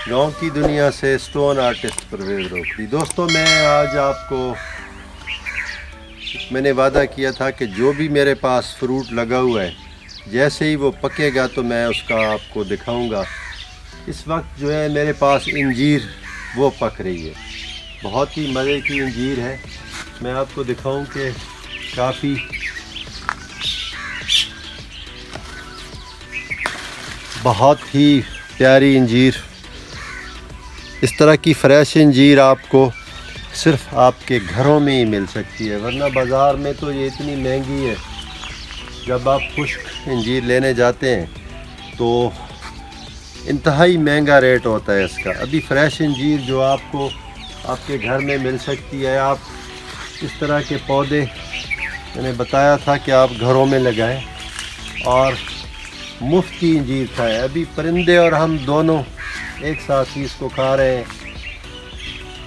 گاؤں کی دنیا سے اسٹون آرٹسٹ پرویز روکڑی۔ دوستوں، میں آج آپ کو میں نے وعدہ کیا تھا کہ جو بھی میرے پاس فروٹ لگا ہوا ہے جیسے ہی وہ پکے گا تو میں اس کا آپ کو دکھاؤں گا۔ اس وقت جو ہے میرے پاس انجیر وہ پک رہی ہے، بہت ہی مزے کی انجیر ہے۔ میں آپ کو دکھاؤں کہ کافی بہت ہی پیاری انجیر، اس طرح کی فریش انجیر آپ کو صرف آپ کے گھروں میں ہی مل سکتی ہے، ورنہ بازار میں تو یہ اتنی مہنگی ہے۔ جب آپ خشک انجیر لینے جاتے ہیں تو انتہائی مہنگا ریٹ ہوتا ہے اس کا۔ ابھی فریش انجیر جو آپ کو آپ کے گھر میں مل سکتی ہے، آپ اس طرح کے پودے میں نے بتایا تھا کہ آپ گھروں میں لگائیں اور مفت کی انجیر کھائیں۔ ابھی پرندے اور ہم دونوں ایک ساتھ ہی اس کو کھا رہے ہیں۔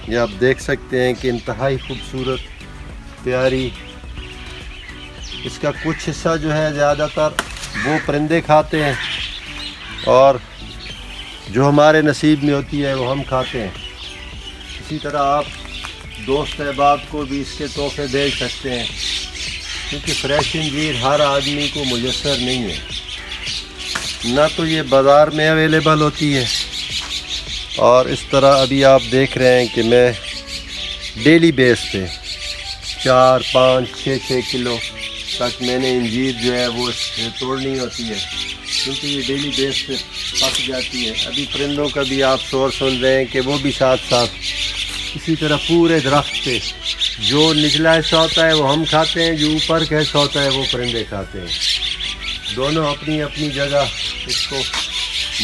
یہ آپ دیکھ سکتے ہیں کہ انتہائی خوبصورت پیاری، اس کا کچھ حصہ جو ہے زیادہ تر وہ پرندے کھاتے ہیں اور جو ہمارے نصیب میں ہوتی ہے وہ ہم کھاتے ہیں۔ اسی طرح آپ دوست احباب کو بھی اس کے تحفے بھیج سکتے ہیں، کیونکہ فریش انجیر ہر آدمی کو میسر نہیں ہے، نہ تو یہ بازار میں اویلیبل ہوتی ہے۔ اور اس طرح ابھی آپ دیکھ رہے ہیں کہ میں ڈیلی بیس پہ 4، 5، 6 کلو تک میں نے انجیر جو ہے وہ توڑنی ہوتی ہے، کیونکہ یہ ڈیلی بیس پہ پک جاتی ہے۔ ابھی پرندوں کا بھی آپ شور سن رہے ہیں کہ وہ بھی ساتھ ساتھ اسی طرح پورے درخت پہ جو نچلا حصہ ہوتا ہے وہ ہم کھاتے ہیں، جو اوپر کا حصہ ہوتا ہے وہ پرندے کھاتے ہیں۔ دونوں اپنی اپنی جگہ اس کو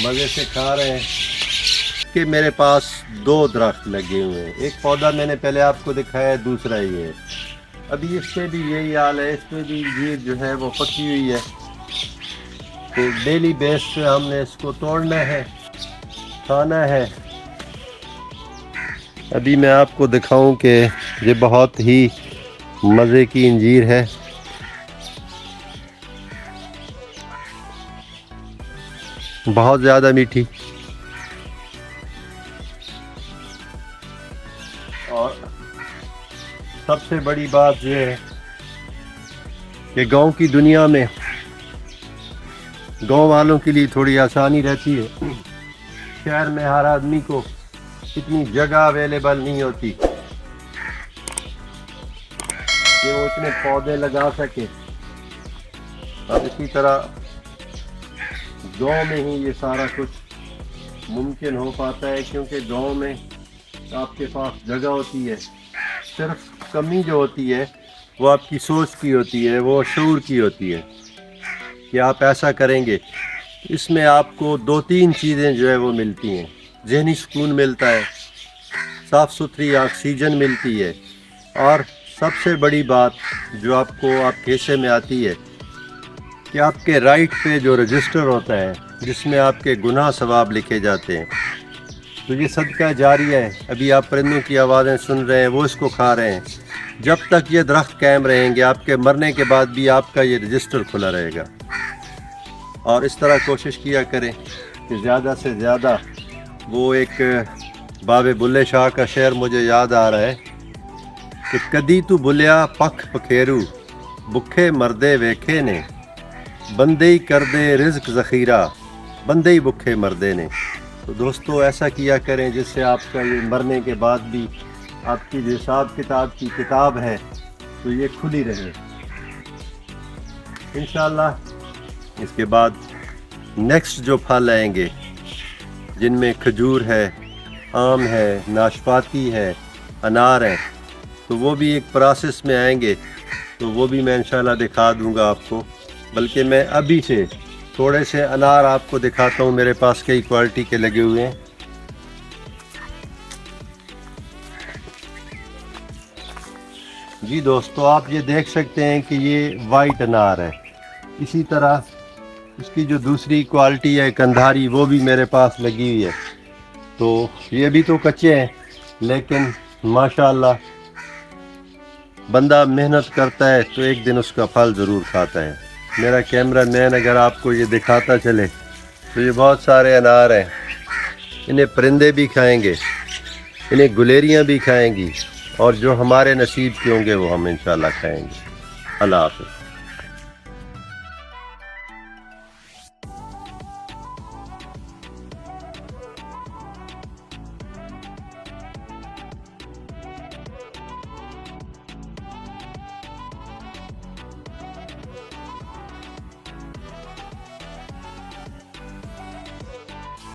مزے سے کھا رہے ہیں۔ کہ میرے پاس 2 درخت لگے ہوئے ہیں، ایک پودا میں نے پہلے آپ کو دکھایا ہے، دوسرا یہ ہے۔ ابھی اس پہ بھی یہی حال ہے، اس پہ بھی انجیر جو ہے وہ پکی ہوئی ہے، تو ڈیلی بیس پہ ہم نے اس کو توڑنا ہے، کھانا ہے۔ ابھی میں آپ کو دکھاؤں کہ یہ بہت ہی مزے کی انجیر ہے۔ بہت زیادہ میٹھی، اور سب سے بڑی بات یہ ہے کہ گاؤں کی دنیا میں گاؤں والوں کے لیے تھوڑی آسانی رہتی ہے، شہر میں ہر آدمی کو اتنی جگہ اویلیبل نہیں ہوتی کہ وہ اتنے پودے لگا سکے، اور اسی طرح گاؤں میں ہی یہ سارا کچھ ممکن ہو پاتا ہے، کیونکہ گاؤں میں آپ کے پاس جگہ ہوتی ہے۔ صرف کمی جو ہوتی ہے وہ آپ کی سوچ کی ہوتی ہے، وہ شعور کی ہوتی ہے کہ آپ ایسا کریں گے۔ اس میں آپ کو 2-3 چیزیں جو ہے وہ ملتی ہیں، ذہنی سکون ملتا ہے، صاف ستھری آکسیجن ملتی ہے، اور سب سے بڑی بات جو آپ کو آپ کے حصے میں آتی ہے کہ آپ کے رائٹ پہ جو رجسٹر ہوتا ہے جس میں آپ کے گناہ ثواب لکھے جاتے ہیں، تو یہ صدقہ جاریہ ہے۔ ابھی آپ پرندوں کی آوازیں سن رہے ہیں، وہ اس کو کھا رہے ہیں۔ جب تک یہ درخت قائم رہیں گے، آپ کے مرنے کے بعد بھی آپ کا یہ رجسٹر کھلا رہے گا۔ اور اس طرح کوشش کیا کریں کہ زیادہ سے زیادہ، وہ ایک بابے بلے شاہ کا شعر مجھے یاد آ رہا ہے کہ کدی تو بلیا پکھ پکھیرو بکھے مردے ویکھے نے، بندے ہی کر دے رزق ذخیرہ بندے ہی بکھے مردے نے۔ تو دوستو ایسا کیا کریں جس سے آپ کا یہ مرنے کے بعد بھی آپ کی جو حساب کتاب کی کتاب ہے تو یہ کھلی رہے۔ انشاءاللہ اس کے بعد نیکسٹ جو پھل آئیں گے، جن میں کھجور ہے، آم ہے، ناشپاتی ہے، انار ہے، تو وہ بھی ایک پروسیس میں آئیں گے، تو وہ بھی میں انشاءاللہ دکھا دوں گا آپ کو۔ بلکہ میں ابھی سے تھوڑے سے انار آپ کو دکھاتا ہوں، میرے پاس کئی کوالٹی کے لگے ہوئے ہیں۔ جی دوستو، آپ یہ دیکھ سکتے ہیں کہ یہ وائٹ انار ہے۔ اسی طرح اس کی جو دوسری کوالٹی ہے کندھاری، وہ بھی میرے پاس لگی ہوئی ہے۔ تو یہ بھی تو کچے ہیں، لیکن ماشاءاللہ بندہ محنت کرتا ہے تو ایک دن اس کا پھل ضرور کھاتا ہے۔ میرا کیمرہ مین اگر آپ کو یہ دکھاتا چلے تو یہ بہت سارے انار ہیں، انہیں پرندے بھی کھائیں گے، انہیں گلیریاں بھی کھائیں گی، اور جو ہمارے نصیب کے ہوں گے وہ ہم انشاءاللہ کھائیں گے۔ اللہ حافظ۔